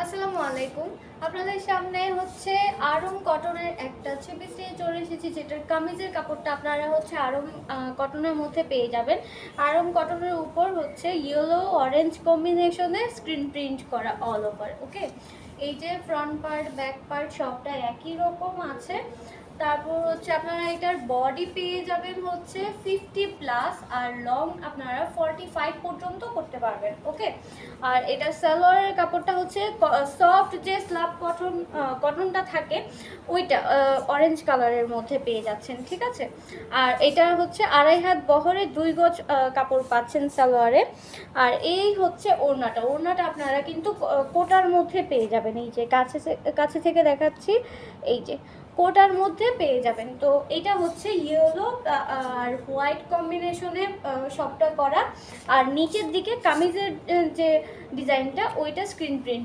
আসসালামু আলাইকুম। আপনাদের সামনে হচ্ছে আরং কটনের একটা থ্রি পিস নিয়ে চলে এসেছি, যেটার কামিজের কাপড়টা আপনারা হচ্ছে আরং কটনের মধ্যে পেয়ে যাবেন। আরং কটনের উপর হচ্ছে ইয়েলো অরেঞ্জ কম্বিনেশনে স্ক্রিন প্রিন্ট করা অল ওভার। ওকে, এই যে ফ্রন্ট পার্ট ব্যাক পার্ট সবটা একই রকম আছে। তারপর হচ্ছে আপনারা এটার বডি পেয়ে যাবেন হচ্ছে 50+, আর লং আপনারা 45 পর্যন্ত করতে পারবেন। ওকে, আর এটা সালোয়ারের কাপড়টা হচ্ছে সফট যে স্ল্যাব কটনটা থাকে ওইটা অরেঞ্জ কালারের মধ্যে পেয়ে যাচ্ছেন, ঠিক আছে। আর এটা হচ্ছে 2.5 হাত বহরে 2 গজ কাপড় পাচ্ছেন সালোয়ারে। আর এই হচ্ছে ওড়নাটা আপনারা কিন্তু কোটার মধ্যে পেয়ে যাবেন। এই যে কাছে থেকে দেখাচ্ছি, এই যে কোটার মধ্যে পেয়ে যাবেন। তো এটা হচ্ছে ইয়েলো আর হোয়াইট কম্বিনেশনে সবটা করা। আর নিচের দিকে কামিজের যে ডিজাইনটা ওইটা স্ক্রিন প্রিন্ট